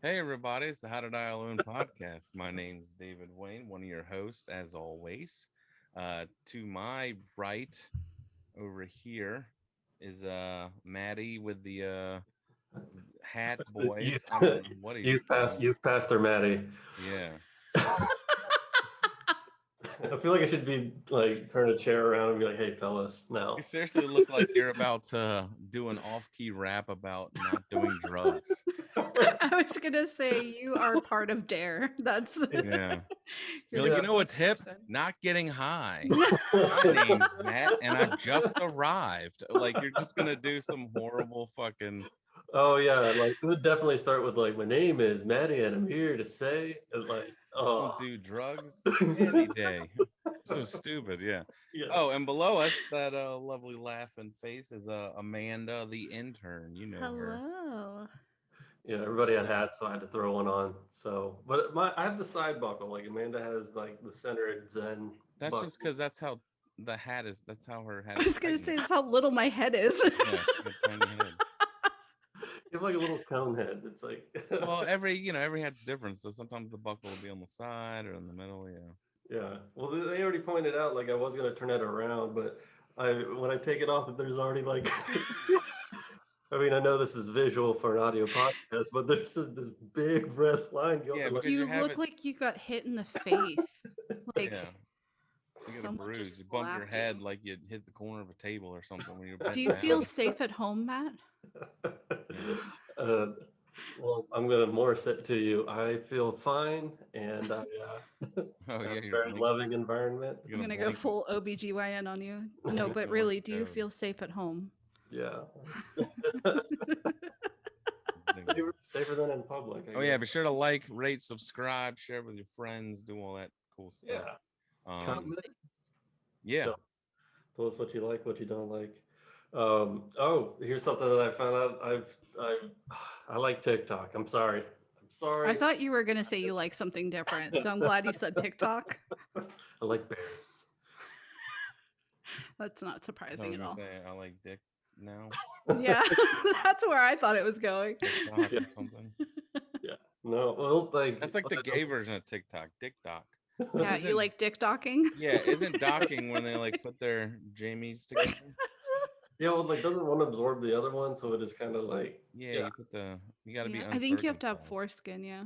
Hey everybody, it's the How Did I Alone podcast. My name is David Wayne, one of your hosts as always. To my right over here is Matty with the hat Youth, boys. I don't know what he's doing. youth pastor Matty. Yeah. I feel like I should be like turn a chair around and be like, "Hey, fellas, You now." seriously look like you're about to do an off-key rap about not doing drugs. I was gonna say you are part of D.A.R.E. That's Yeah. you're You're the like, Yeah. you know what's hip? spokesperson. Not getting high. My name's Matt and I've just arrived. Like you're just gonna do some horrible fucking Oh yeah, like it would definitely start with like, "My name is Matty, and I'm here to say," and like, don't oh, do drugs any day. So stupid, yeah. yeah, Oh, and below us, that lovely laughing face is Amanda, the intern. You know her. Hello. yeah. Everybody had hats, so I had to throw one on. So, but I have the side buckle. Like Amanda has like the center Zen That's just buckle. because that's how the hat is. That's how her hat I is was gonna say tightened. that's how little my head is. Yeah, she got a tiny head. You have like a little cone head. It's like, Well, every hat's different. So sometimes the buckle will be on the side or in the middle. Yeah. yeah. Well, they already pointed out like I was gonna turn it around, but when I take it off, that there's already like. I mean, I know this is visual for an audio podcast, but there's this big red line Yeah, going. Like, because you You have look it. like you got hit in the face. Like Yeah, you get a someone bruise. just You bump your slapped head you. like you hit the corner of a table or something when you're Do bent you feel down. safe at home, Matt? Yeah. uh, well, I'm gonna morse it to you. I feel fine, and I Oh have yeah, a very loving environment. you're I'm gonna gonna go blanket. full OBGYN on you. You're No, gonna but feel like really, do a you toad. feel safe at home? Yeah, Thing. safer than in public, I Oh yeah, guess. be sure to like, rate, subscribe, share with your friends, do all that cool stuff. Yeah, Um, comment. yeah. Tell, tell us what you like, what you don't like. Oh, here's something that I found out. I like TikTok. I'm sorry. I'm I sorry. thought you were gonna say you like something different, so I'm glad you said TikTok. I like bears. That's not I surprising was at gonna all. say I like dick now, Yeah, that's where I thought it was going. TikTok Yeah, or something. yeah. No, well, That's like the gay version of TikTok, Dick Doc. Because Yeah, you isn't like dick docking? yeah, isn't docking when they like put their Jamies together? yeah, well, like doesn't one absorb the other one, so it is kind of like, Yeah, yeah, you got to be Yeah, I think you have to have uncircumcised. foreskin, yeah.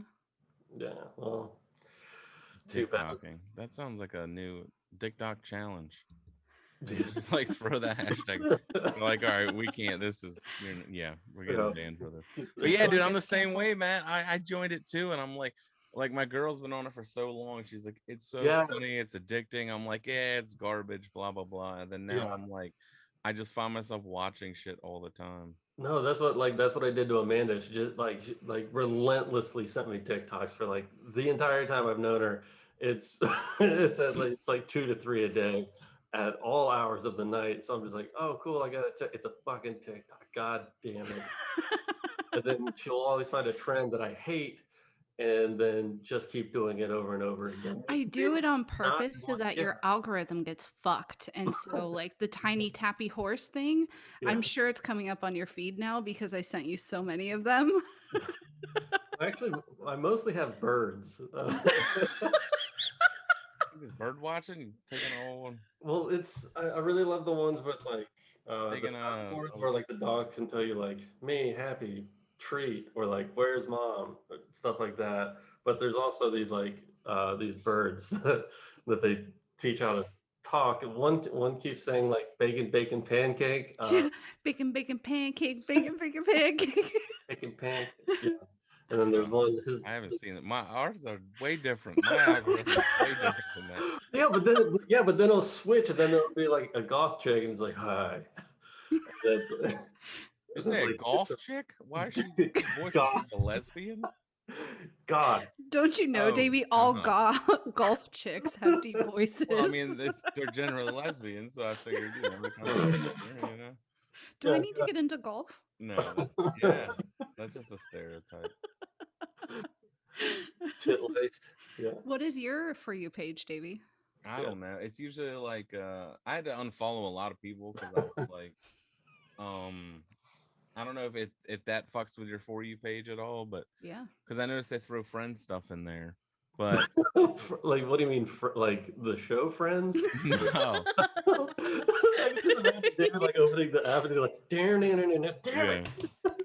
yeah. Well, too Dick bad. docking. That sounds like a new Dick Doc challenge. They just like throw that hashtag. They're like, all right, we can't. Yeah, we're getting Yeah. banned for this. But yeah, Before dude, it I'm the gets same canceled. way, man. I joined it too, and I'm like my girl's been on it for so long. She's like, it's so Yeah, funny, it's addicting. I'm like, yeah, it's garbage, blah blah blah. And then now yeah. I'm like, I just find myself watching shit all the time. No, that's what I did to Amanda. She just like relentlessly sent me TikToks for like the entire time I've known her. It's it's like 2 to 3 a day at all hours of the night. So I'm just like, oh cool, I got it. It's a fucking TikTok. God damn it. And then she'll always find a trend that I hate and then just keep doing it over and over again. I do it on Not purpose so one, that yeah, your algorithm gets fucked. And so, like the tiny tappy horse thing, yeah. I'm sure it's coming up on your feed now because I sent you so many of them. Actually, I mostly have birds. This bird watching, taking all Well, I really love the ones with like the taking soundboards where like the dog can tell you like me happy treat or like where's mom stuff like that. But there's also these birds that they teach how to talk. And one keeps saying like bacon bacon pancake, Yeah, bacon, bacon, pancake, bacon, bacon, pancake. bacon pancake. Yeah. And then there's one I haven't seen it. My ours are way different. My algorithm is way different than that. yeah, but then it'll switch and then it'll be like a goth chick and it's like hi. And then, You and then say a like just golf chick? Why is she? Whose voice is she? goth A lesbian? God. Don't you know, Oh, Davey? uh All huh. golf chicks have deep Well, I voices. mean, they're generally lesbians, so I figured they're kind of similar, you know. Do I Yeah, need to get into golf? No, that's yeah, that's just a stereotype. tit laced. Yeah, What is your For You page, Davey? I yeah. don't know. It's usually like I had to unfollow a lot of people because I was like, um, I don't know if that fucks with your For You page at all, but Yeah. because I noticed they throw friend stuff in there. But Like, what do you mean? Like the show Friends? no, I can just imagine David like opening the app and he's like, damn yeah, it.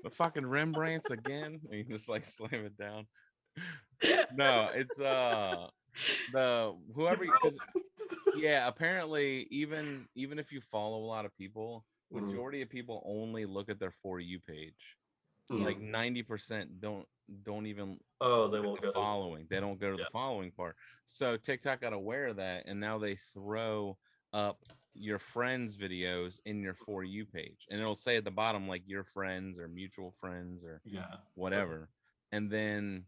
the fucking Rembrandts again. And you just like slam it down. No, it's the whoever because yeah, apparently even if you follow a lot of people, Mm, majority of people only look at their For You page. Yeah. Like mm. 90% don't even Oh, they look at won't the go. following. They don't go to the Yeah. following part. So TikTok got aware of that, and now they throw up your friends' videos in your For You page, and it'll say at the bottom like your friends or mutual friends or Yeah. whatever. And then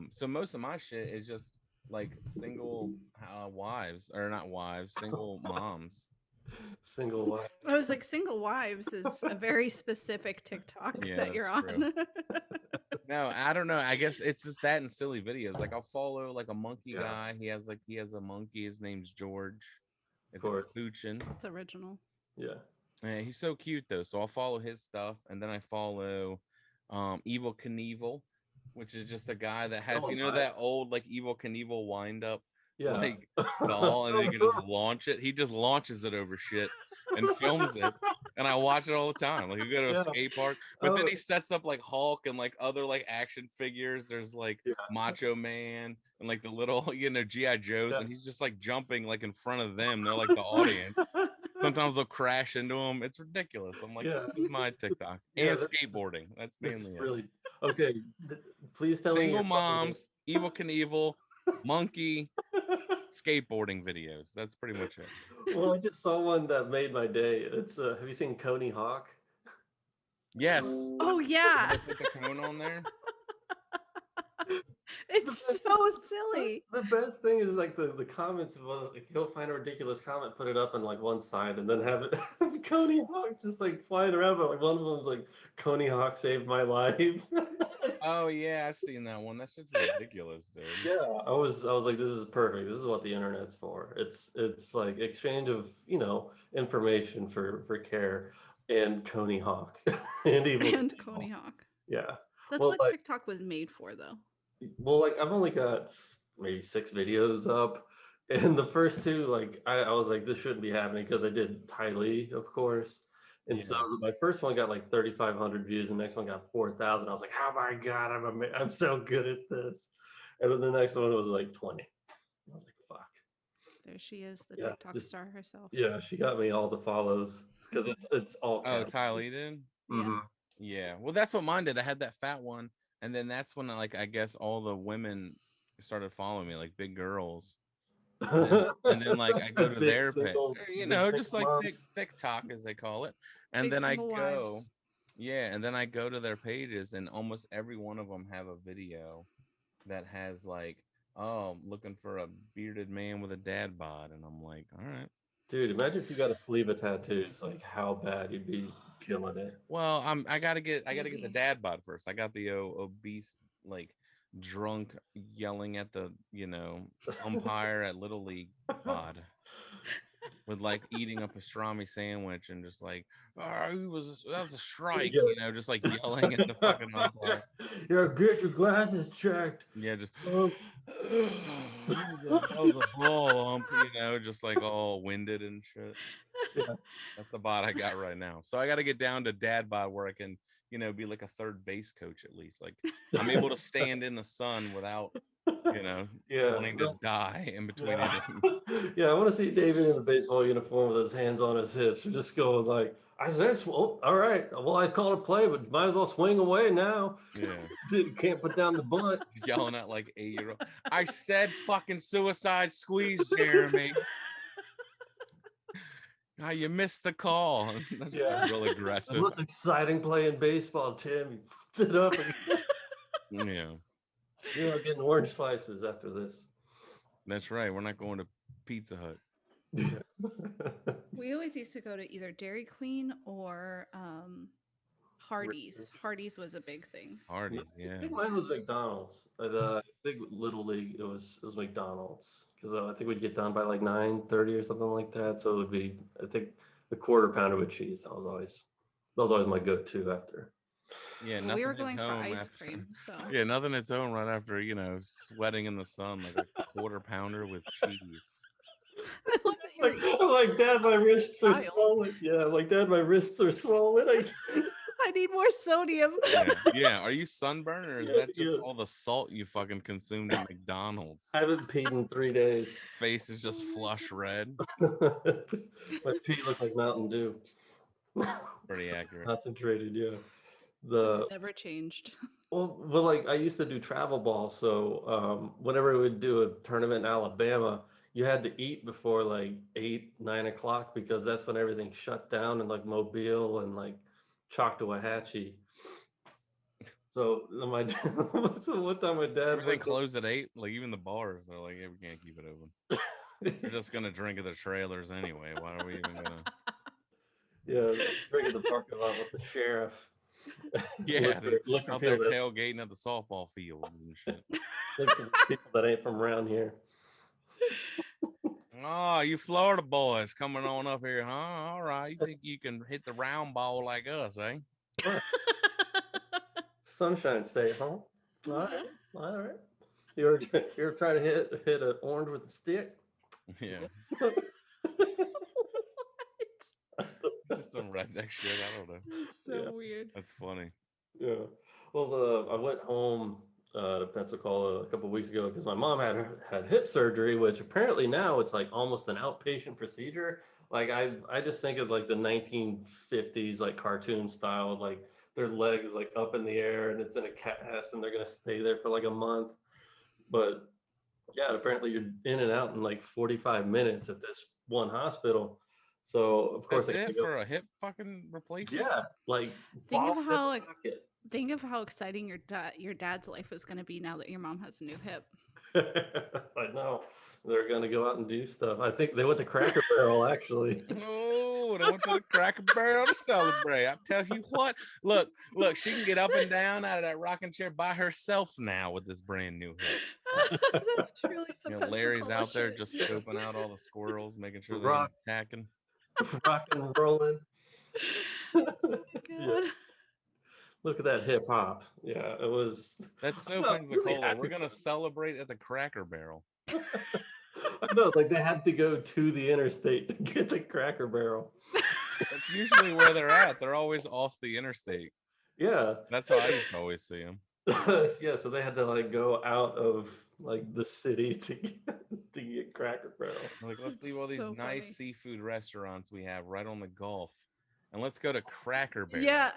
so most of my shit is just like single wives or not wives, single moms. Single wife. I was like, single wives is a very specific TikTok Yeah, that you're that's true. on. No, I don't know. I guess it's just that and silly videos. Like I'll follow like a monkey Yeah. guy. He has a monkey. His name's George. Of It's a course. capuchin. It's original. Yeah. Yeah, he's so cute though. So I'll follow his stuff, and then I follow Evil Knievel, which is just a guy that has So am I. that old like Evil Knievel wind up Yeah. like doll, and then you can just launch it. He just launches it over shit and films it. And I watch it all the time. Like you go to a Yeah. skate park, but then Oh, he sets up like Hulk and like other like action figures. There's like yeah. Macho Man and like the little GI Joes, Yeah. and he's just like jumping like in front of them. They're like the audience. Sometimes they'll crash into them. It's ridiculous. I'm like, Yeah. this is my TikTok Yeah. and skateboarding. That's That's mainly it. really okay. Please tell me Single you're following. moms, Evil Knievel, monkey, skateboarding videos. That's pretty much it. Well, I just saw one that made my day. It's have you seen Coney Hawk? Yes. Oh yeah. I put the cone on there. The It's best, so silly. the best thing is like the comments of like he'll find a ridiculous comment, put it up on like one side, and then have it have Coney Hawk just like flying around. But like one of them's like Coney Hawk saved my life. Oh yeah, I've seen that one. That's just ridiculous, dude. Yeah, I was like, this is perfect. This is what the internet's for. It's like exchange of information for care and Coney Hawk and evil. And Coney Knievel. Hawk. Yeah. That's Well, what TikTok was made for, though. I've only got maybe 6 videos up, and the first two, like, I was like, this shouldn't be happening because I did Ty Lee, of course, and so Yeah. my first one got like 3,500 views, and the next one got 4,000. I was like, oh my god, I'm so good at this, and then the next one was like 20. I was like, fuck. There she is, the Yeah, TikTok just star herself. yeah, she got me all the follows because it's all Oh, caps. Ty Lee did? Yeah. Yeah. Well, that's what mine did. I had that fat one, and then that's when like I guess all the women started following me, like big girls. And then like I go to Big their page, single, big just single like moms. TikTok as they call it. And Big then I single go, wives. yeah, and then I go to their pages, and almost every one of them have a video that has like, oh, looking for a bearded man with a dad bod, and I'm like, all right. Dude, imagine if you got a sleeve of tattoos, like how bad you'd be killing it. Well, I gotta get the Davey. dad bod first. I got the obese like drunk yelling at the umpire at Little League bod with like eating a pastrami sandwich and just like that was a strike, Yeah. just like yelling at the fucking umpire. Yeah, get your glasses checked. Yeah, just Um, that was a ball ump, just like all winded and shit. yeah. That's the bod I got right now. So I got to get down to dad bod where I can, be like a third base coach at least. Like I'm able to stand in the sun without, Yeah. wanting to die in between Yeah. innings. Yeah, I want to see David in a baseball uniform with his hands on his hips, just going like, I said, well, all right. Well, I called a play, but might as well swing away now. Yeah. Can't put down the bunt. Yelling at like 8-year-old. I said fucking suicide squeeze, Jeremy. Ah, you missed the call. That's Yeah. real The aggressive. most exciting play in baseball, Tim. You fucked it up again. Yeah, You're not getting orange slices after this. that's right. We're not going to Pizza Hut. Yeah. We always used to go to either Dairy Queen or Hardee's. Rick's. Hardee's was a big thing. Hardee's, I yeah. think mine was McDonald's. I think Little League it was McDonald's because I think we'd get done by like 9:30 or something like that. So it would be I think a quarter pounder with cheese. That was always That was always my go-to after. Yeah, Well, we nothing were hits going for home ice after. cream, so Yeah, nothing hits home right after sweating in the sun like a quarter pounder with cheese. I love that you're I'm like, Dad, my wrists are child. swollen. Yeah, I'm like, Dad, my wrists are swollen. I need more sodium. Yeah, yeah. Are you sunburned or is Yeah, that just yeah. all the salt you fucking consumed at McDonald's? I haven't peed in 3 days. Face is just Oh my flush red. My pee looks like Mountain Dew. Pretty accurate. Concentrated, yeah. God. The Never changed. well, like I used to do travel ball, so whenever we would do a tournament in Alabama, you had to eat before like 8, 9 o'clock because that's when everything shut down in like Mobile and like Choctawhatchee. So my so one time my dad Everything went to closed at 8. Like even the bars, they're like, yeah, we can't keep it open. We're just gonna drink at the trailers anyway. Why are we even gonna? yeah, drink at the parking lot with the sheriff. Yeah, they're Look for out people there that tailgating at the softball fields and shit. look for people that ain't from around here. Oh, you Florida boys coming on up here, huh? All right, you think you can hit the round ball like us, eh? What? Sunshine State, huh? All right, all right. You ever try to hit an orange with a stick? Yeah, What? it's just some redneck shit. I don't know. That's so Yeah. weird. That's funny. Yeah. Well, I went home to Pensacola a couple weeks ago because my mom had hip surgery, which apparently now it's like almost an outpatient procedure. Like I just think of like the 1950s like cartoon style, like their leg is like up in the air and it's in a cast and they're gonna stay there for like a month. But yeah, apparently you're in and out in like 45 minutes at this one hospital. So of course That's I got to it go. for a hip fucking replacement. Yeah, like Think of ball how and socket. Think of how exciting your dad's life is going to be now that your mom has a new hip. I know. They're gonna go out and do stuff. I think they went to Cracker Barrel actually. Oh, they went to the Cracker Barrel to celebrate. I tell you what, look, she can get up and down out of that rocking chair by herself now with this brand new hip. That's truly some Larry's Pensacola out there shit. just scoping out all the squirrels, making sure they ain't Rock, attacking. rock and rolling. Oh my Yeah, god. look at that hip hop. Yeah, it was. That's I'm so not really Pensacola. happy We're gonna for celebrate at the Cracker Barrel. them. I know, like they had to go to the interstate to get the Cracker Barrel. That's usually where they're at. They're always off the interstate. Yeah, That's how I used to always see them. yeah. So they had to like go out of like the city to get Cracker Barrel. Like, let's It's leave all these so nice funny. seafood restaurants we have right on the Gulf, and let's go to Cracker Barrel, Yeah.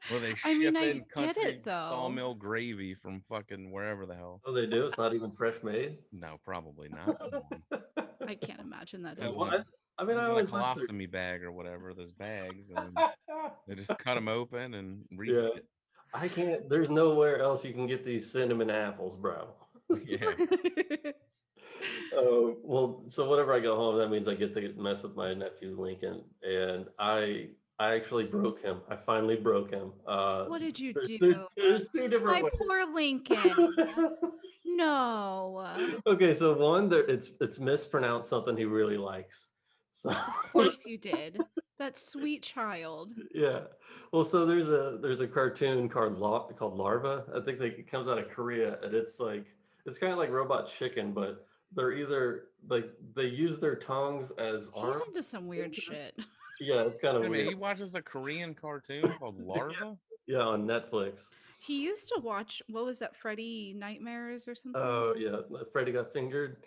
where they I mean, ship I in get country it though. sawmill gravy from fucking wherever the hell. Oh, they do. It's not even fresh made. No, probably not. Come on. I can't imagine that Yeah, it well, Comes is. I mean, I in a always like their. colostomy bag or whatever, those bags, and then they just cut them open and reheat Yeah, it. I can't. There's nowhere else you can get these cinnamon apples, bro. Yeah. Well, so whenever I go home, that means I get to mess with my nephew Lincoln, and I actually broke him. I finally broke him. What did you There's do? there's two different My ways. poor Lincoln. No. Okay, so one, there it's mispronounced something he really likes. So Of course you did. That sweet child. yeah. Well, so there's a cartoon called Larva. I think it comes out of Korea, and it's like it's kind of like Robot Chicken, but they're either like they use their tongues as He's arms. into some weird shit. Yeah, it's kind of Wait a minute, weird. he watches a Korean cartoon called Larva? Yeah, on Netflix. He used to watch, what was that, Freddy Nightmares or something? Oh yeah, Freddy got fingered.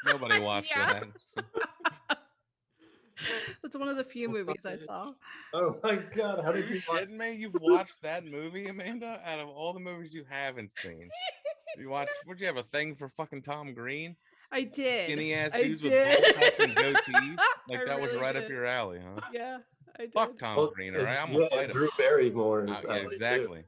Nobody watched Yeah. that. That's one of the few What's movies up, I dude? saw. Oh my God, how Are did you you watch? shitting me? You've watched that movie, Amanda? Out of all the movies you haven't seen. You watched, would you have a thing for fucking Tom Green? I did. Skinny ass I dudes with did. bowl cuts and goatees? Like I that was really right up did. your alley, huh? Yeah, I did. Fuck Tom Well, Green, all right? I'm gonna yeah, fight and him. Drew Barrymore's Yeah, alley too. exactly.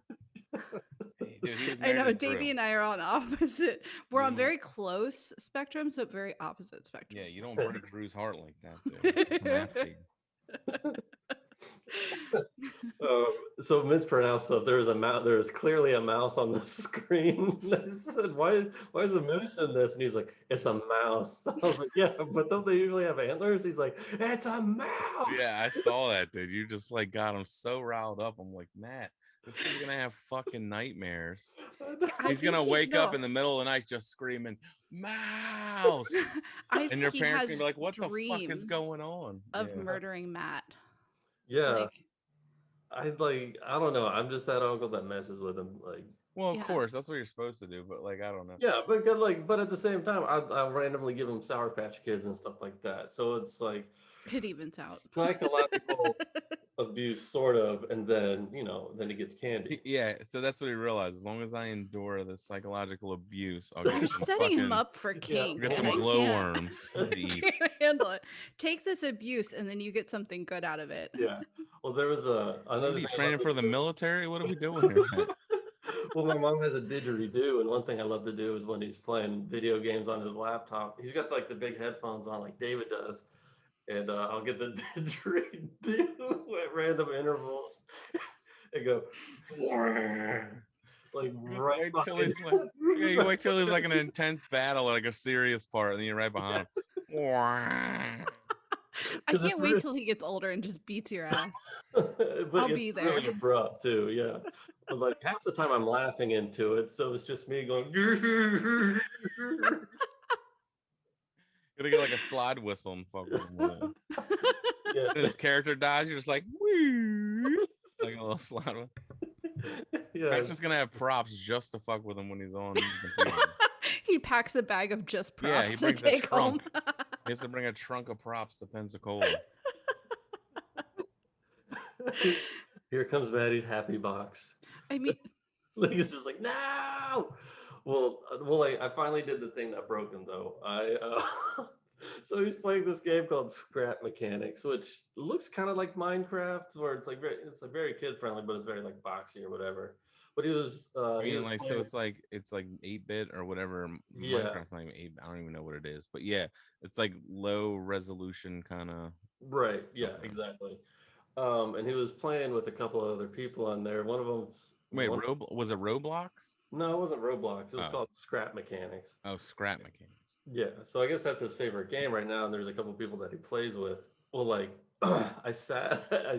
Hey, dude, he was I married know to Davey Drew. and I are on opposite. We're on Mhm. very close spectrums, but very opposite Yeah, spectrums. you don't break Drew's heart like that, dude. Come after you. So mispronounced stuff. There was a mouse. There was clearly a mouse on the screen. I said, Why is a moose in this?" And he's like, "It's a mouse." I was like, "Yeah, but don't they usually have antlers?" He's like, "It's a mouse." Yeah, I saw that, dude. You just like got him so riled up. I'm like, Matt, this guy's gonna have fucking nightmares. I He's think gonna he wake up no. in the middle of the night just screaming, "Mouse!" I And think your he parents gonna has be like, "What the fuck is dreams going on?" of Yeah. murdering Matt. Yeah, Like, I don't know. I'm just that uncle that messes with him. Like, Well, of yeah, course, that's what you're supposed to do, but like, I don't know. yeah, but good, like, but at the same time, I randomly give him Sour Patch Kids and stuff like that. So it's like it evens out. psychological abuse, sort of, and then then he gets candy. Yeah, so that's what he realized. As long as I endure the psychological abuse, I'll You're get some setting him fucking, up for Yeah, I'll get kinks, and some I can't. glowworms I to eat. can't handle it. Take this abuse, and then you get something good out of it. yeah. Well, there was What are another you thing I love training to for the do. military? What are we doing here, Matt? Well, my mom has a didgeridoo, and one thing I love to do is when he's playing video games on his laptop. He's got like the big headphones on, like David does, and I'll get the didgeridoo at random intervals and go like Just right wait till behind. he's like, yeah, you wait till he's like an intense battle, like a serious part, and then you're right behind him. I Because it's can't wait till he gets older and just beats your ass. but I'll be it's there. really abrupt too, yeah. But like half the time I'm laughing into it, so it's just me going. Gonna get like a slide whistle and fuck with him with it. Yeah, And his character dies, you're just like, woo, like a little slide whistle. yeah, Matt's just gonna have props just to fuck with him when he's on the computer. He packs a bag of just Yeah, props he to brings a take home. trunk. He has to bring a trunk of props to Pensacola. Here comes Maddie's happy box. I mean, Like it's just like no. I finally did the thing that broke him though. So he's playing this game called Scrap Mechanics, which looks kind of like Minecraft, where it's like very kid friendly, but it's very like boxy or whatever. But I he mean, was like, so playing, it's like 8-bit or whatever. yeah, Minecraft's not even 8. I don't even know what it is, but yeah, it's like low resolution kind of. right, yeah, Okay. exactly. And he was playing with a couple of other people on there. One of them, Wait, was it Roblox? no, it wasn't Roblox. It was Oh, called Scrap Mechanics. oh, scrap mechanics. Yeah, so I guess that's his favorite game right now, and there's a couple people that he plays with. Well, like I sat at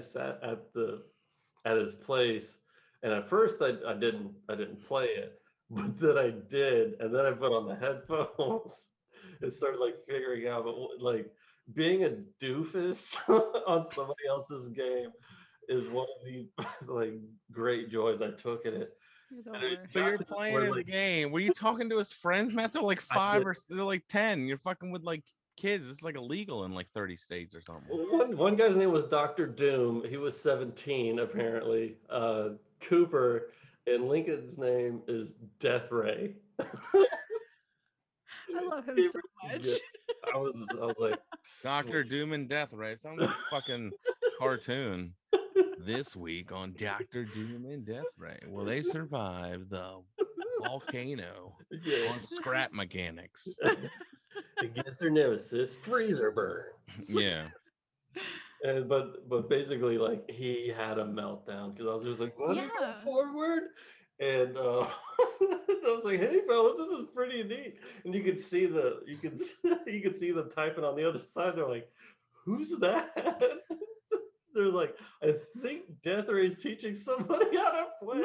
his place, and at first I didn't play it, but then I did, and then I put on the headphones and started like figuring out, like being a doofus on somebody else's game is one of the like great joys I took in it. you're the And it worst. So got you're to the playing point his like game. Were you talking to his friends, Matt? They're like I did. 5 or they're like 10. You're fucking with like kids. It's like illegal in like 30 states or something. One guy's name was Dr. Doom. He was 17 apparently. Cooper, and Lincoln's name is D.A.R.E. I love him He so much. yeah, I was like, Doctor Doom and Death, right? It sounds like a fucking cartoon. This week on Doctor Doom and Death Ray, will they survive the volcano yeah, on scrap mechanics? against their nemesis, freezer burn. Yeah. And but basically like he had a meltdown because I was just like, want to go Yeah. forward? And I was like, hey fellas, this is pretty neat. And you could see you could see them typing on the other side. They're like, who's that? They're like, I think D.A.R.E is teaching somebody how to play.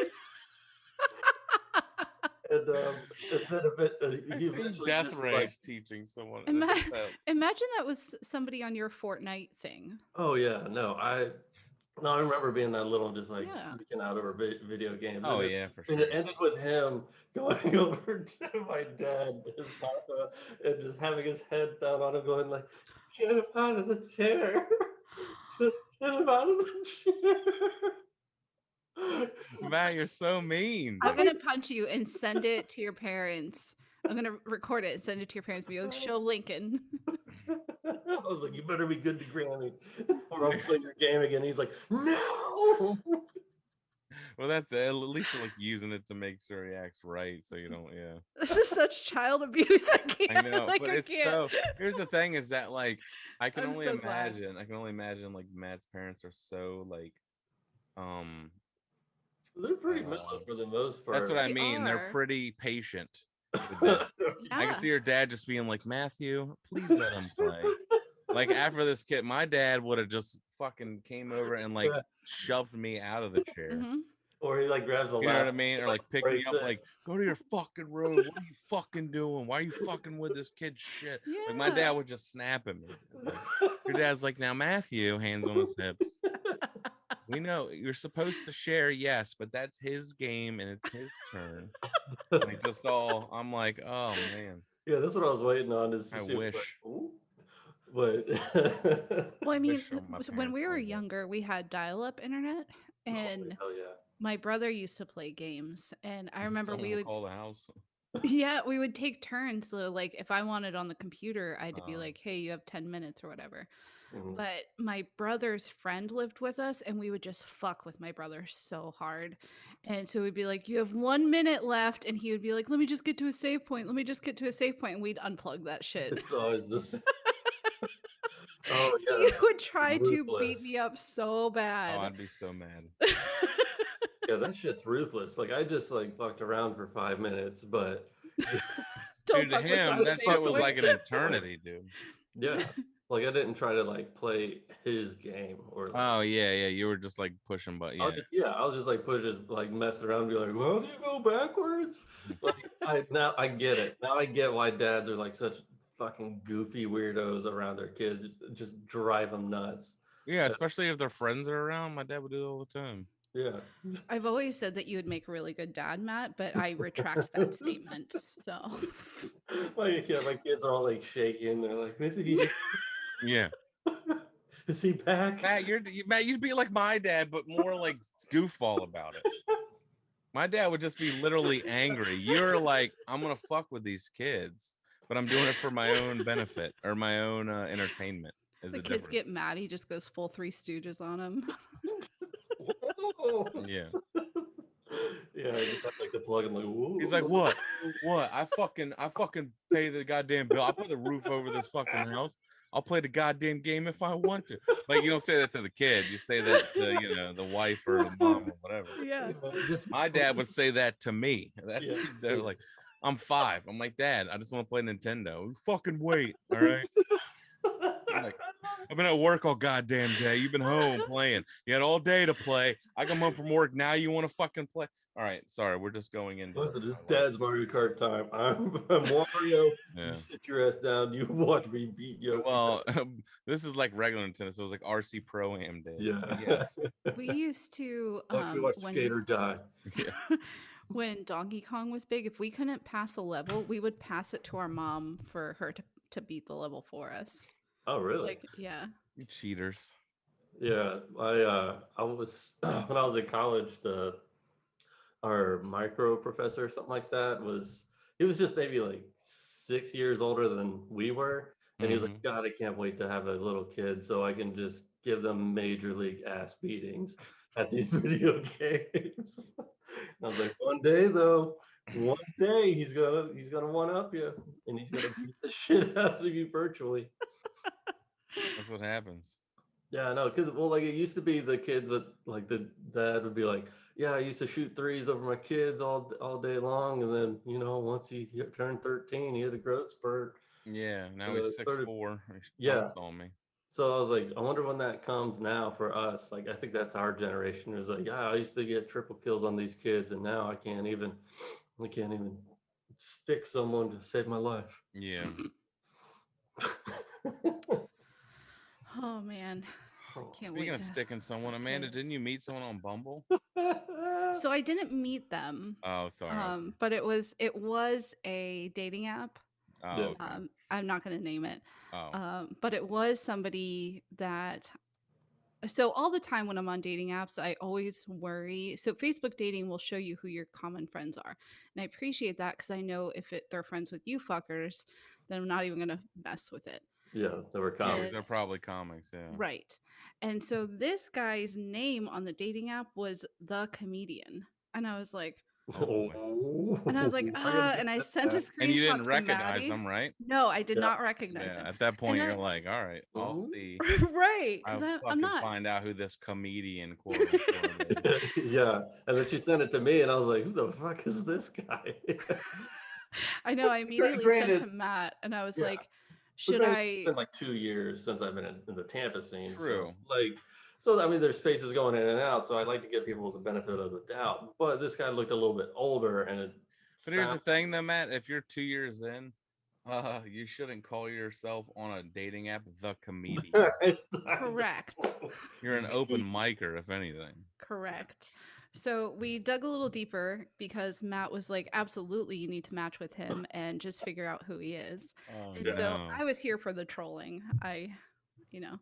And then I he think eventually Death just Ray like, is teaching someone. Imagine that was somebody on your Fortnite thing. oh yeah, no, I remember being that little, just like Yeah. geeking out over video games. Oh, And yeah, for and sure. it ended with him going over to my dad, his papa, and just having his head down on him, going like, "Get him out of the chair! Just get him out of the chair!" Matt, you're so mean. I'm gonna punch you and send it to your parents. I'm gonna record it and send it to your parents. Be like, show Lincoln. I was like, "You better be good to Grammy, or I'll play your game again." He's like, "No." Well, that's it. At least you're like using it to make sure he acts right, so you don't. Yeah, This is such child abuse. I can't. I know, Like, but I it's can't. so. Here's the thing: is that like I can I'm only so glad. imagine. I can only imagine like Matt's parents are so like, um, They're pretty mellow Um, for the most that's what part. I They mean. They're are. pretty patient with this. I can Yeah. see your dad just being like, Matthew, please let him play. Like after this kid, my dad would have just fucking came over and like shoved me out of the chair. Hmm. Or he like grabs a You know what I laptop mean? and Or like like pick me breaks up, it. like go to your fucking room. What are you fucking doing? Why are you fucking with this kid shit? Like my dad Yeah. would just snap at me. Like your dad's like, now Matthew, hands on his hips. We know you're supposed to share, yes, but that's his game and it's his turn. Like just all, I'm like, oh man, Yeah, that's what I was waiting on is to I see if it's like, wish, ooh. But Well, I mean, wish my when parents we were were like that. younger, we had dial-up internet, holy and hell yeah. my brother used to play games, and I remember Someone we will would, call the house. yeah, we would take turns. So, like, if I wanted on the computer, I'd be Um, like, "Hey, you have 10 minutes or whatever." Mhm. But my brother's friend lived with us, and we would just fuck with my brother so hard. And so we'd be like, "You have 1 minute left," and he would be like, "Let me just get to a save point. Let me just get to a save point," and we'd unplug that shit. It's always this. Oh yeah, He would try to beat ruthless. me up so oh, bad. I'd be so mad. Yeah, that shit's ruthless. Like I just like fucked around for 5 minutes, but Don't Dude, to fuck with him, some I that save shit fucked was with like point. an save point. eternity, dude. Yeah. Like I didn't try to like play his game or like Oh yeah, yeah. You were just like pushing, but I'll yeah. just I'll just like push it like mess around and be like, well, do you go backwards? Like I get it. Now I get why dads are like such fucking goofy weirdos around their kids. It just drive them nuts. Yeah, especially if their friends are around. My dad would do it all the time. Yeah. I've always said that you would make a really good dad, Matt, but I retract that statement. So, My kids are all like shaking. They're like, is he Yeah. is he back? Matt, you'd be like my dad, but more like goofball about it. My dad would just be literally angry. You're like, I'm gonna fuck with these kids, but I'm doing it for my own benefit or my own entertainment. Is the the kids difference? get mad. He just goes full Three Stooges on him. Yeah. Yeah, I just have like the plug. I'm like, He's whoa. like, what? What? I fucking pay the goddamn bill. I put the roof over this fucking house. I'll play the goddamn game if I want to. Like you don't say that to the kid. You say that to, the wife or the mom or whatever. Yeah. Just My dad would say that to me. That's yeah. they're like, I'm 5. I'm like, Dad, I just want to play Nintendo. Fucking wait, all right. I'm like, I've been at work all goddamn day. You've been home playing. You had all day to play. I come home from work. Now you want to fucking play. All right, sorry, we're just going into Listen, it's my life. Dad's Mario Kart time. I'm Wario. You Yeah. sit your ass down. You watch me beat Yoshi. Well, this is like regular Nintendo, so it was like RC Pro Am days. Yeah. But yes. We used to Watch me watch when Skater die. Yeah. when Donkey Kong was big, if we couldn't pass a level, we would pass it to our mom for her to beat the level for us. Oh, really? Like, yeah. You cheaters. Yeah. I was when I was in college. Our micro professor or something like that he was just maybe like 6 years older than we were, and he was Mhm. like, God, I can't wait to have a little kid so I can just give them major league ass beatings at these video games. And I was like, one day though, one day he's gonna one up you and he's gonna beat the shit out of you virtually. That's what happens. Yeah, I know, because well, like it used to be the kids that like the dad would be like, yeah, I used to shoot threes over my kids all day long, and then once turned 13, he had a growth spurt. Yeah. Now he's It six started, four. He yeah. dunks on me. So I was like, I wonder when that comes now for us. Like, I think that's our generation. It was like, yeah, I used to get triple kills on these kids, and now I can't even stick someone to save my life. Yeah. Oh man. Can't Speaking wait of to sticking someone, have Amanda, kids. didn't you meet someone on Bumble? So I didn't meet them. Oh, sorry. Okay. But it was a dating app. Yeah. Oh, okay. I'm not going to name it. Oh, But it was somebody that, so all the time when I'm on dating apps, I always worry. So Facebook dating will show you who your common friends are. And I appreciate that because I know if they're friends with you fuckers, then I'm not even going to mess with it. Yeah, there were yeah, because they're comics. probably comics. Yeah. Right. And so this guy's name on the dating app was The Comedian. And I was like, Oh, And I was like, I gotta and I get sent a that. and you screenshot didn't to recognize Matty. them, right? No, I did Yeah. not recognize Yeah. him. At that point, And you're like, all right, I'll Ooh. see. right, because I'll I'm fucking not. find out who this comedian quote unquote is. Yeah. And then she sent it to me, and I was like, "Who the fuck is this guy?" I know. I immediately sent Granted, to Matt, and I was yeah. like, But should granted, it's I? been like 2 years since I've been in the Tampa scene. So True. like, so I mean, there's faces going in and out. So I like to give people the benefit of the doubt. But this guy looked a little bit older, and it But here's the sounds thing, though, Matt. If you're 2 years in, you shouldn't call yourself on a dating app the comedian. Correct. You're an open micer, if anything. Correct. So we dug a little deeper because Matt was like, absolutely, you need to match with him and just figure out who he is. Oh And so no. I was here for the trolling. You know,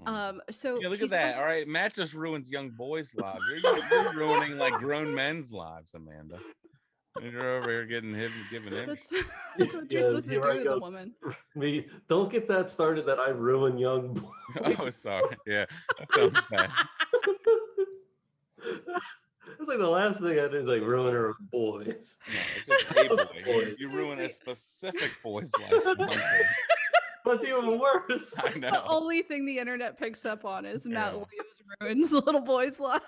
Oh. so Yeah, look he at that. started. All right, Matt just ruins young boys' lives. You're ruining like grown men's lives, Amanda. You're over here giving him. That's that's what you're Yeah, supposed to here do I as a go. woman. Me, don't get that started that I ruin young boys. Oh, sorry. Yeah, that sounds bad. It's like the last thing I do is like ruin her boys. No, it's just a boy. Boys. You Excuse ruin a me. specific boy's life. That's even worse. I The know. only thing the internet picks up on is Matt Yeah. Williams ruins little boys' lives.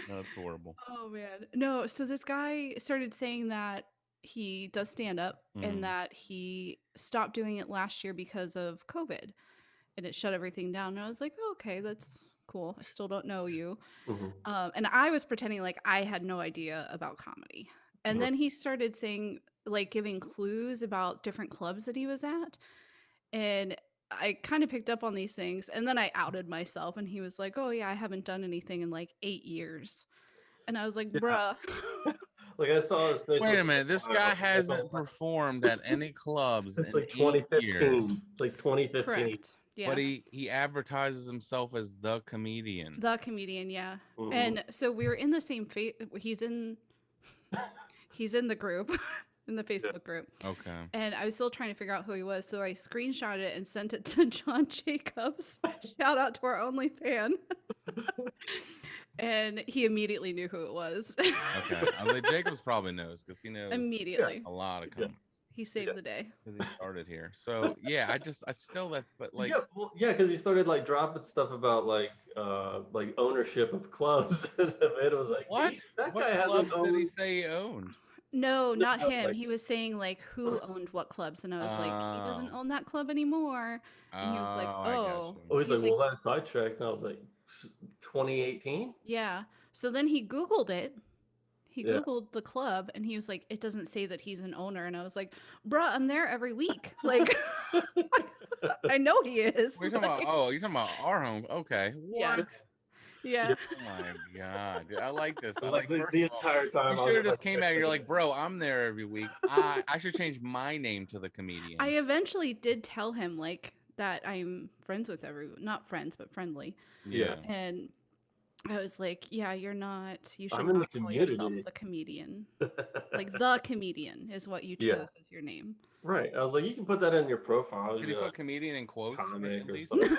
That's horrible. Oh man. No, so this guy started saying that he does stand up and that he stopped doing it last year because of COVID and it shut everything down. And I was like, oh, okay, that's cool. I still don't know you. Mhm. And I was pretending like I had no idea about comedy. And then he started saying, like, giving clues about different clubs that he was at. And I kind of picked up on these things. And then I outed myself. And he was like, oh, yeah, I haven't done anything in like 8 years. And I was like, Yeah. bruh. Like I saw his Facebook. Wait a minute. This guy profile. hasn't performed at any clubs It's in like 8 years. 2015. Like 2015. Correct. Yeah. But he advertises himself as the comedian. The comedian, yeah. Mhm. And so we were in the same he's in the group, in the Facebook group. Okay. And I was still trying to figure out who he was, so I screenshot it and sent it to John Jacobs. Shout out to our only fan. And he immediately knew who it was. Okay. I was like, Jacobs probably knows because he knows Immediately. a lot of comics He saved the day. because he started here. So yeah, I still but like yeah, because he started like dropping stuff about like ownership of clubs, and Amanda was like, what? That What guy hasn't clubs did he owned." say he owned? No, not No, him. like- He was saying like who owned what clubs, and I was like, he doesn't own that club anymore. And he was like, I got oh. you. Oh, he's like, well, last I checked, and I was like, 2018. Yeah. So then he Googled it. He Yeah. Googled the club and he was like, it doesn't say that he's an owner. And I was like, bruh, I'm there every week. Like, I know he is. We're talking Like, about, oh, you're talking about our home. Okay. Yeah. What? yeah. Oh my God. Dude, I like this. I Like like the first of all, entire time. you I should have was just came out. You're like, bro, I'm there every week. I should change my name to the comedian. I eventually did tell him like that I'm friends with everyone, not friends, but friendly. Yeah. And I was like, yeah, you're not, you should I'm in the not call yourself community. the comedian. Like the comedian is what you chose Yeah. as your name. Right. I was like, you can put that in your profile. Could you put comedian in quotes? comic At or least? something.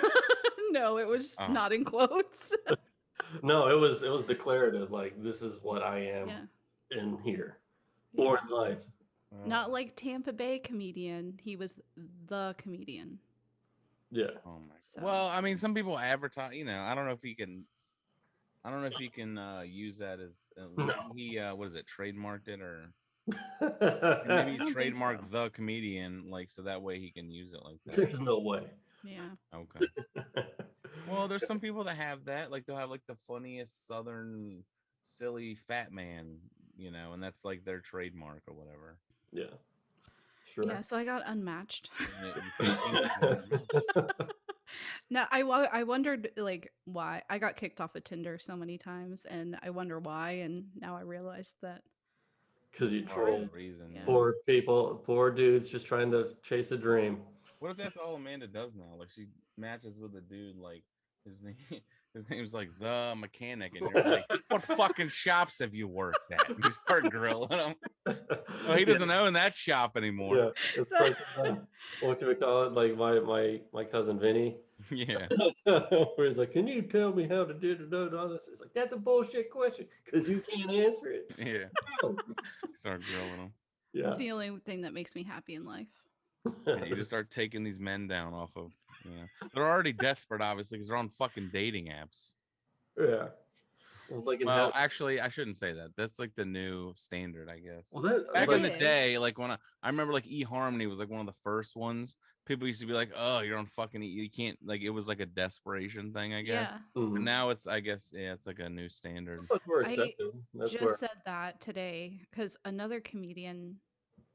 No, it was Oh. not in quotes. No, it was declarative. Like, this is what I am Yeah. in here Yeah. or in life. Oh, Not like Tampa Bay comedian. He was the comedian. Yeah. Oh my. So. Well, I mean, some people advertise. You know, I don't know if he can. I don't know if he can use that as No. he what is it, trademarked it or I maybe don't think trademark so. the comedian, like so that way he can use it like that. There's no way. Yeah. Okay. Well, there's some people that have that, like they'll have like the funniest southern silly fat man, you know, and that's like their trademark or whatever. Yeah. Sure. Yeah, so I got unmatched. Yeah. Now I wondered like why I got kicked off of Tinder so many times, and I wonder why. And now I realized that. Because you For troll a reason. Yeah. poor people, poor dudes just trying to chase a dream. What if that's all Amanda does now? Like she matches with a dude like his name's like the mechanic, and you're like, what fucking shops have you worked at? And you start grilling him. Well, he doesn't own that shop anymore. Yeah, it's like what do we call it? Like my cousin Vinny. Yeah. Where he's like, can you tell me how to do all this? It's like, that's a bullshit question because you can't answer it. Yeah. No. Start grilling them. Yeah. It's the only thing that makes me happy in life. Yeah, you just start taking these men down off of, they're already desperate, obviously, because they're on fucking dating apps. Yeah. It's like Well, actually, I shouldn't say that. That's like the new standard, I guess. well, that Back like, in the day, like when I remember like eHarmony was like one of the first ones. People used to be like, "Oh, you're on fucking you can't," like it was like a desperation thing, I guess. Yeah. But now it's, I guess, yeah, it's like a new standard. that's what we're I accepting. That's just where said that today because another comedian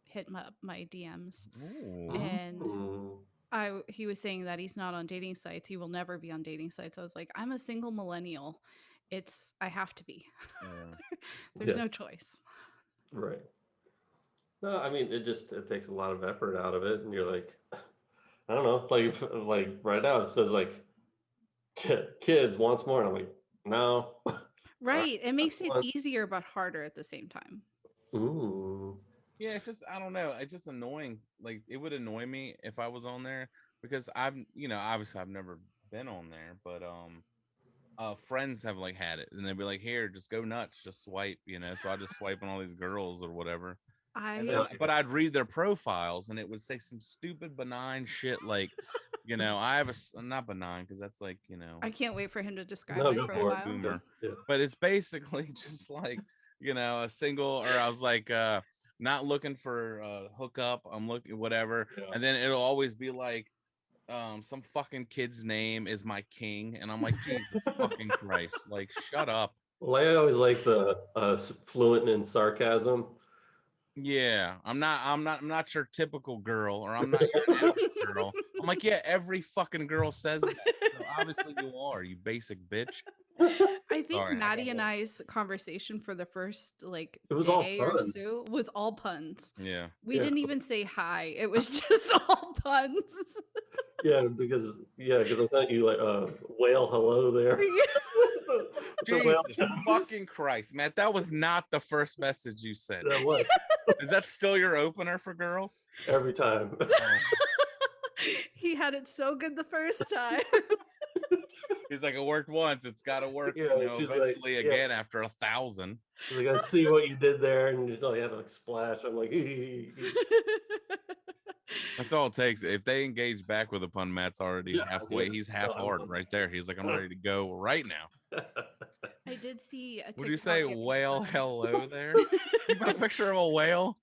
hit my DMs, Ooh. and Mm. he was saying that he's not on dating sites. He will never be on dating sites. I was like, I'm a single millennial. I have to be. Yeah. There's Yeah. no choice. Right. No, I mean it takes a lot of effort out of it, and you're like, I don't know. It's like right now it says like kids wants more, and I'm like, no. Right. It makes it One. easier but harder at the same time. Ooh. Yeah, it's just, I don't know. It's just annoying. Like it would annoy me if I was on there because obviously I've never been on there, but friends have like had it and they'd be like, here, just go nuts, just swipe, so I just swipe on all these girls or whatever. And then, I but I'd read their profiles and it would say some stupid benign shit like, I have not benign because that's like, I can't wait for him to describe No, my go for it. profile. boomer. Yeah. But it's basically just like, a single, or I was like, not looking for hookup, I'm looking whatever. Yeah. And then it'll always be like, some fucking kid's name is my king, and I'm like, Jesus fucking Christ, like shut up. Well, I always like the fluent in sarcasm. Yeah, I'm not your typical girl, or I'm not your average girl. I'm like, yeah, every fucking girl says that. So obviously you are, you basic bitch. I think Sorry, Matty and I's conversation for the first like It was all day or puns. so was all puns. Yeah. We Yeah. didn't even say hi. It was just all puns. because I sent you like whale hello there. The whale Jesus fucking Christ, Matt. That was not the first message you sent. that was Is that still your opener for girls? every time. Oh. He had it so good the first time. He's like, it worked once. It's got to work, Yeah, she's like, eventually again after 1,000. She's like, I see what you did there, and you had to like splash. I'm like, That's all it takes. If they engage back with a pun, Matt's already halfway. yeah. He's half hard right there. He's like, I'm ready to go right now. I did see a TikTok. Would you say it was, whale hello there? You put a picture of a whale?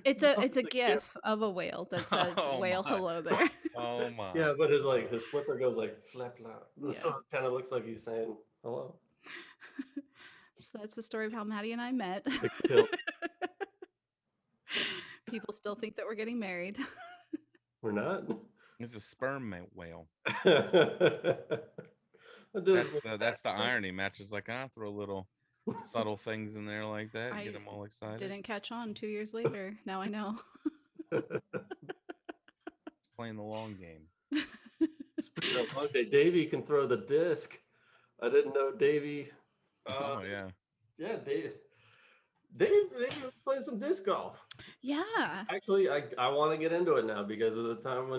It's a gif of a whale that says Oh, whale my. hello there. Oh my. Yeah, but his flipper goes like flap flap. Yeah. So it kind of looks like he's saying hello. So that's the story of how Matty and I met. Big tilt. People still think that we're getting married. We're not. It's a sperm whale. That's That's the irony. Matt just like, I throw little subtle things in there like that, I get them all excited. Didn't catch on 2 years later. Now I know. Playing the long game. Okay, Davey can throw the disc. I didn't know Davey. Oh yeah. Yeah, Dave was playing some disc golf. Yeah. Actually, I want to get into it now because of the time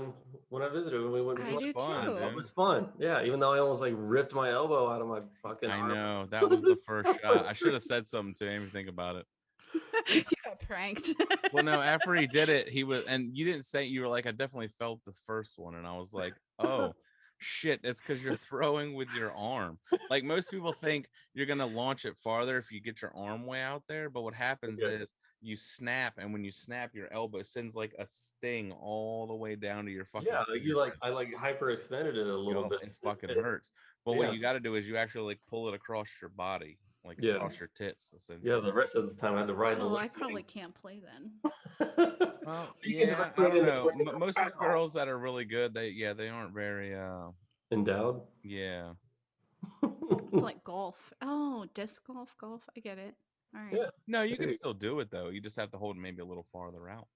when I visited when we went. I do fun, too. dude. It was fun. Yeah, even though I almost like ripped my elbow out of my fucking I arm. know. That was the first shot. I should have said something to him. Think about it. You got pranked. Well, no, after he did it, he was, and you didn't say, you were like, I definitely felt the first one. And I was like, oh, shit, it's because you're throwing with your arm. Like most people think you're going to launch it farther if you get your arm way out there. But what happens is you snap, and when you snap, your elbow sends like a sting all the way down to your fucking. Yeah, I hyperextended it a little bit. It fucking hurts. But what you got to do is you actually like pull it across your body. Like across your tits, essentially. Yeah, the rest of the time I had to ride the Oh, leg. I probably can't play then. Well, You can just, like, I put it don't in know. between the Most of the back girls that are really good, they aren't very endowed. yeah. It's like golf. Oh, disc golf, golf. I get it. All right. Yeah. No, you can still do it though. You just have to hold maybe a little farther out.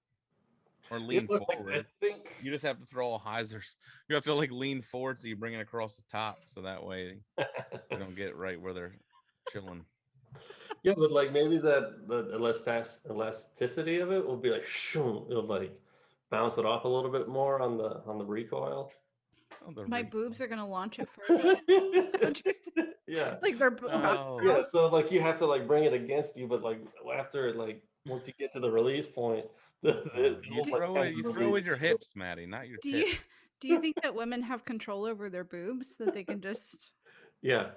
Or Yeah, lean but, like, forward. I think You just have to throw all hyzers. You have to like lean forward so you bring it across the top, so that way you don't get right where they're chilling. yeah, but like maybe the elasticity of it will be like it'll like bounce it off a little bit more on the recoil. Oh, the My recoil. boobs are gonna launch it further. Is that what you're saying? Yeah. Like they're about Oh. to Yeah, cross. so like you have to like bring it against you, but like after like once you get to the release point, the You whole Do, like throw kind it. of You throw release. in your hips, Matty, not your do you tits. do you think that women have control over their boobs that they can just Yeah,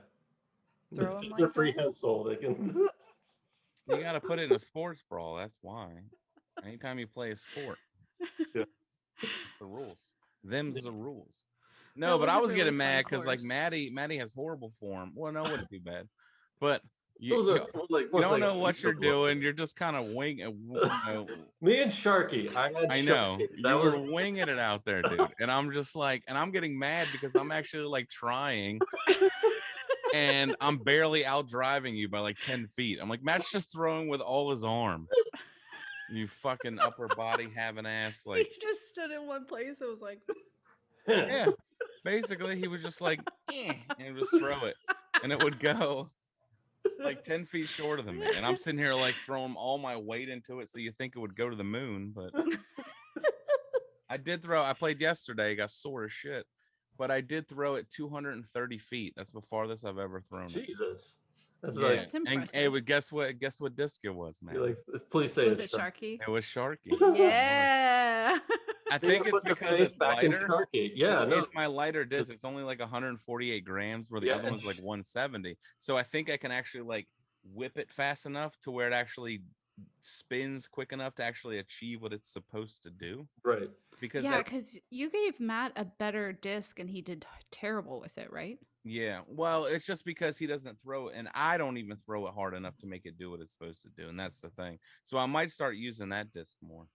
throw them they're like that? prehensile. They can. You got to put it in a sports brawl. That's why. Anytime you play a sport, Yeah. it's the rules. Them's the rules. No, That but was I a was really getting fun mad because like course. Maddie has horrible form. Well, no, it wasn't too bad, but It was you like you once I don't got know what used to you're the look. doing. You're just kind of winging. You know, Me and Sharky, I had I Sharky. know That you was were winging it out there, dude. And I'm just like, and I'm getting mad because I'm actually like trying, and I'm barely out driving you by like 10 feet. I'm like, Matt's just throwing with all his arm. You fucking upper body having ass, He like, just stood in one place. It was like, yeah. Basically, he was just like, and would just throw it, and it would go like 10 feet shorter than me. And I'm sitting here like throwing all my weight into it, so you think it would go to the moon, but I did throw. I played yesterday, got sore as shit, but I did throw it 230 feet. That's the farthest I've ever thrown it. Jesus. That's Yeah, like that's and hey, impressive. guess what? Guess what disc it was, man? you're like, please say Was it's it Sharky. Sharky? It was Sharky. Yeah. I You think gotta it's put the because faith it's back in lighter. Sharky. Yeah, Well, no. it's my lighter disc. It's only like 148 grams, where the Yeah, other one's like 170. So I think I can actually like whip it fast enough to where it actually spins quick enough to actually achieve what it's supposed to do. right. Because Yeah, that, because you gave Matt a better disc and he did terrible with it, right? yeah, well, it's just because he doesn't throw it, and I don't even throw it hard enough to make it do what it's supposed to do, and that's the thing. So I might start using that disc more.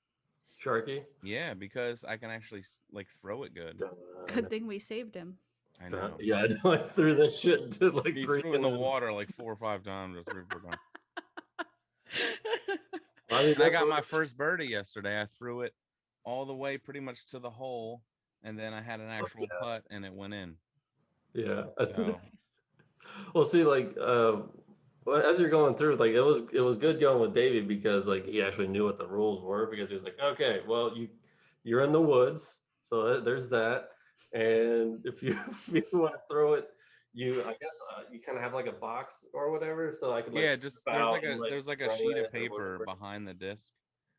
Sharky. Yeah, because I can actually like throw it good. Good thing we saved him. I know. Yeah, I know. I threw that shit into like He three threw in the water like 4 or 5 times or 3 or 4 times. I mean, And I that's got what my first birdie yesterday. I threw it all the way pretty much to the hole, and then I had an actual putt, and it went in. yeah. So Nice. Well, see, like, well, as you're going through, like, it was good going with Davey because like he actually knew what the rules were because he was like, okay, well, you're in the woods, so there's that, and if you if you want to throw it, I guess you kind of have like a box or whatever, so I could like yeah, step just there's out like and a like there's like a throw sheet of it or paper whatever. behind the disc.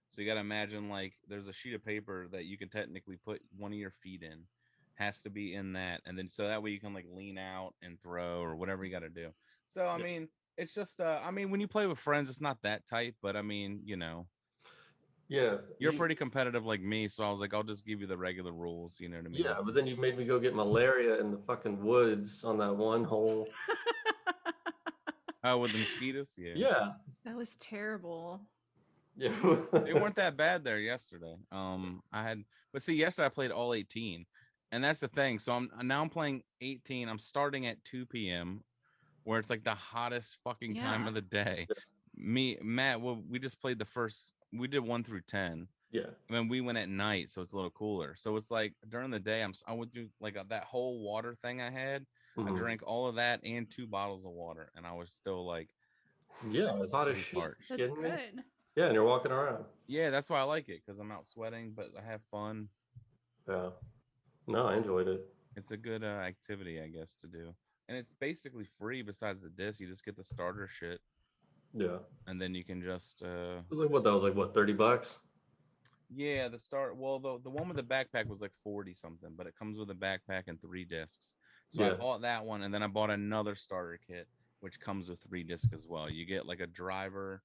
So you got to imagine like there's a sheet of paper that you can technically put one of your feet in. Has to be in that, and then so that way you can like lean out and throw or whatever you got to do. So I Yeah. mean, it's just I mean, when you play with friends, it's not that tight, but I mean, Yeah, you're pretty competitive like me, so I was like, I'll just give you the regular rules. You know what I mean? yeah, but then you made me go get malaria in the fucking woods on that one hole. Oh, with the mosquitoes, yeah. Yeah, That was terrible. yeah. They weren't that bad there yesterday. But see, yesterday I played all 18, and that's the thing. So I'm playing 18. I'm starting at 2 p.m., where it's like the hottest fucking time Yeah. of the day. Me, Matt, well, we just played the first. We did 1 through 10. Yeah. And then we went at night, so it's a little cooler. So it's like during the day, I went through like that whole water thing I had. I Mhm. drank all of that and 2 bottles of water, and I was still like, Yeah, it's hot as pretty shit. parched. That's Kidding me? good. Yeah, and you're walking around. Yeah, that's why I like it because I'm out sweating, but I have fun. Yeah. No, I enjoyed it. It's a good activity, I guess, to do, and it's basically free. Besides the disc, you just get the starter shit, Yeah. and then you can just It was like what that was like what, $30? yeah, the start. Well, the one with the backpack was like 40 something, but it comes with a backpack and 3 discs. So I Yeah. bought that one, and then I bought another starter kit, which comes with 3 discs as well. You get like a driver,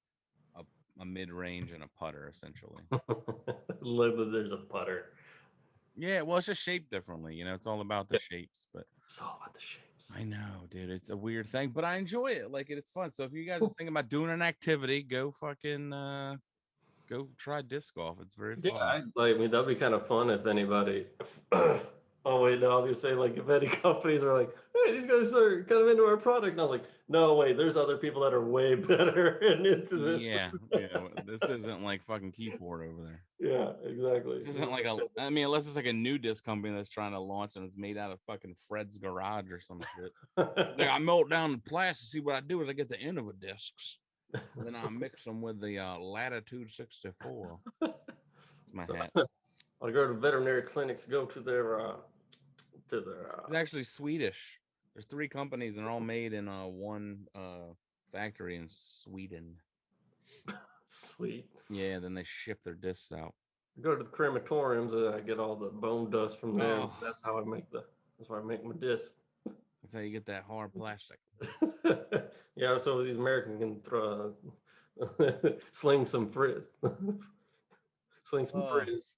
a, a mid range, and a putter, essentially. Live that there's a putter. Yeah, well, it's just shaped differently. It's all about the Yeah. shapes. But It's all about the shapes. I know, dude, it's a weird thing, but I enjoy it. Like it's fun. So if you guys are thinking about doing an activity, go fucking go try disc golf. It's very Yeah, fun. I mean that'd be kind of fun if anybody. Oh wait, no, I was gonna say like if any companies are like, hey, these guys are kind of into our product, and I was like, no, wait, there's other people that are way better and into this. Yeah, this isn't like fucking keyboard over there. Yeah, exactly. This isn't like I mean, unless it's like a new disc company that's trying to launch and it's made out of fucking Fred's garage or some shit. Like I melt down the plastic. See what I do is I get the end of a discs, and then I mix them with the Latitude 64. It's my hat. I'll go to veterinary clinics, go to their to their It's actually Swedish. There's 3 companies, and they're all made in one factory in Sweden. sweet. Yeah, then they ship their discs out. Go to the crematoriums and I get all the bone dust from them. Oh, That's how I make the. That's why I make my disc. that's how you get that hard plastic. Yeah, so these Americans can throw, sling some frizz, sling some Oh, frizz.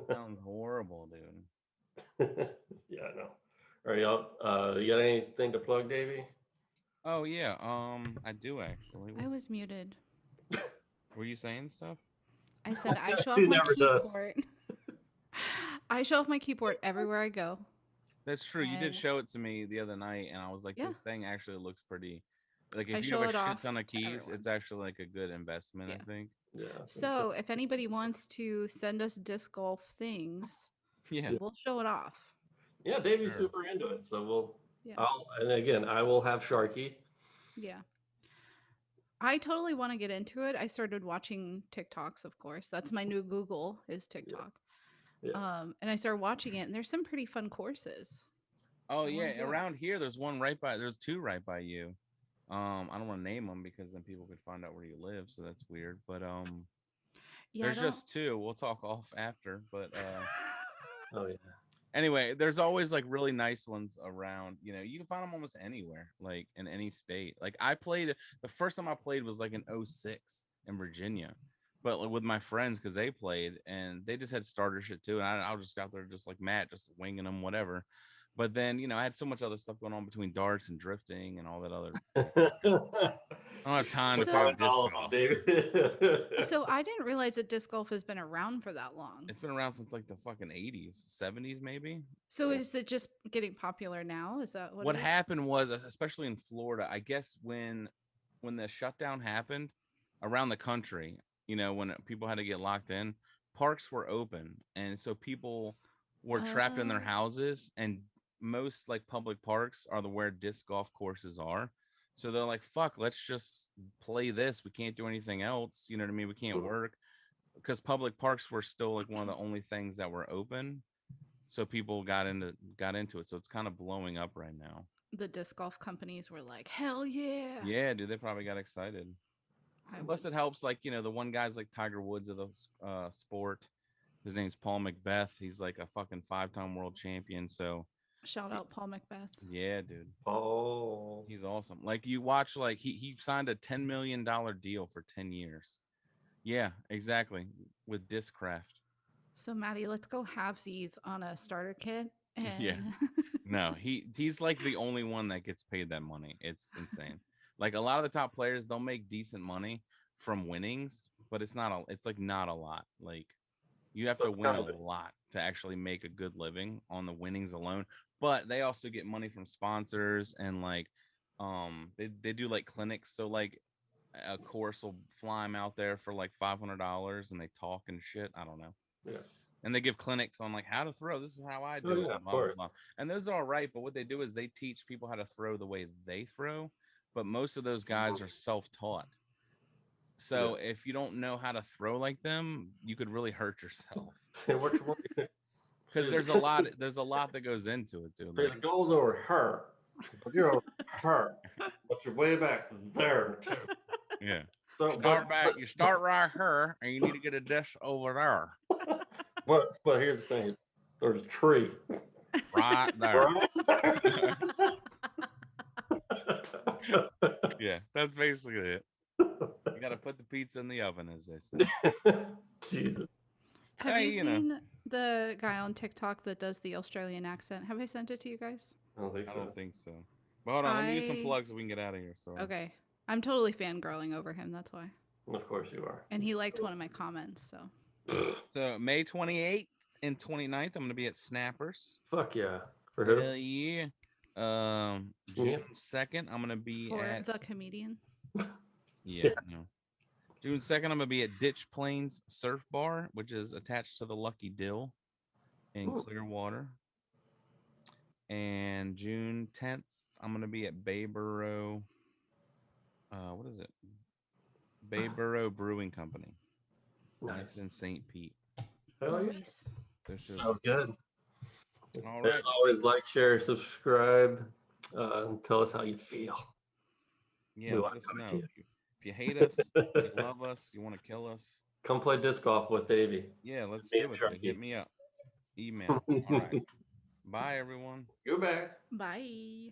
sounds horrible, dude. Yeah, I know. All right, y'all. You got anything to plug, Davey? Oh yeah, I do actually. I was muted. Were you saying stuff? I said I show off She my never does. keyboard. I show off my keyboard everywhere I go. That's true. You did And show it to me the other night, and I was like, yeah, this thing actually looks pretty. Like, I if you have show a it shit off ton of to keys, everyone. it's actually like a good investment, Yeah. I think. Yeah. So if anybody wants to send us disc golf things, Yeah, Yeah. we'll show it off. Yeah, Davey's sure. super into it. So we'll. Yeah. And again, I will have Sharky. Yeah. I totally want to get into it. I started watching TikToks, of course. That's my new Google is Yeah. TikTok. Yeah. And I started watching it, and there's some pretty fun courses. Oh I want to yeah, do it. around here, there's one right by. There's 2 right by you. I don't want to name them because then people could find out where you live, so that's weird. But Yeah, I there's don't. just 2. We'll talk off after, but Oh yeah. anyway, there's always like really nice ones around. You can find them almost anywhere, like in any state. Like I played the first time I played was like in '06 in Virginia, but like, with my friends because they played and they just had starter shit too. And I just got there just like Matt, just winging them, whatever. But then I had so much other stuff going on between darts and drifting and all that other bullshit. I don't have time to That's play how So, I with know disc all about golf. David. so I didn't realize that disc golf has been around for that long. It's been around since like the fucking '80s, '70s, maybe. So is it just getting popular now? Is that what What it is? happened was, especially in Florida, I guess when the shutdown happened around the country, when people had to get locked in, parks were open, and so people were trapped in their Oh, houses, and most like public parks are the where disc golf courses are. So they're like, fuck, let's just play this. We can't do anything else. You know what I mean? We can't work because public parks were still like one of the only things that were open. So people got into it. So it's kind of blowing up right now. the disc golf companies were like, hell yeah. Yeah, dude, they probably got excited. I Plus, would. it helps, like, the one guy's like Tiger Woods of the sport. His name's Paul Macbeth. He's like a fucking 5-time world champion. So, Shout y- out Paul Macbeth. yeah, dude, Oh. he's awesome. Like, you watch, like, he signed a $10 million deal for 10 years. Yeah, exactly. With Discraft. So Maddie, let's go halvesies on a starter kit Yeah. and No, he's like the only one that gets paid that money. It's insane. Like a lot of the top players, they'll make decent money from winnings, but it's like not a lot. Like you have So to it's win kind a of lot to actually make a good living on the winnings alone. But they also get money from sponsors and like they do like clinics. So like a course will fly them out there for like $500 and they talk and shit. I don't know, yeah. and they give clinics on like how to throw. This is how I Oh do it, yeah, and of blah blah course. blah. And those are all right, but what they do is they teach people how to throw the way they throw. But most of those guys are self-taught. Yeah. So if you don't know how to throw like them, you could really hurt yourself Which one? because there's a lot that goes into it, dude. See, Like, the goal's over her, but you're over her, but you're way back there too. yeah, So, you start right here, and you need to get a disc over there, but here's the thing: there's a tree right there. right there. Yeah, that's basically it. You got to put the pizza in the oven, as they say. Jesus. have Hey, you seen the guy on TikTok that does the Australian accent? Have I sent it to you guys? I don't think I so. don't think so. But hold on, let me do some I plugs so we can get out of here. So, okay. I'm totally fangirling over him, that's why. Of course you are. And he liked one of my comments, so so May 28th and 29th, I'm gonna be at Snappers. Fuck yeah. For who? Hell yeah. Snap. June 2nd, I'm gonna be for at the comedian. yeah, no. June 2nd, I'm gonna be at Ditch Plains Surf Bar, which is attached to the Lucky Dill in Ooh. Clearwater. And June 10th, I'm gonna be at Bayboro. What is it? Bayboro Brewing Company. That's Nice. in St. Pete. Hell yeah. Nice. So should Sounds good. All As right. always, like, share, subscribe, and tell us how you feel. Yeah, We let want us to talk know. to If you hate us, you. you love us, you want to kill us. Come play disc golf with Davey. Yeah, let's Me do and it, dude. Hit Sharky. me up. Email. All right. Bye, everyone. Go back. Bye.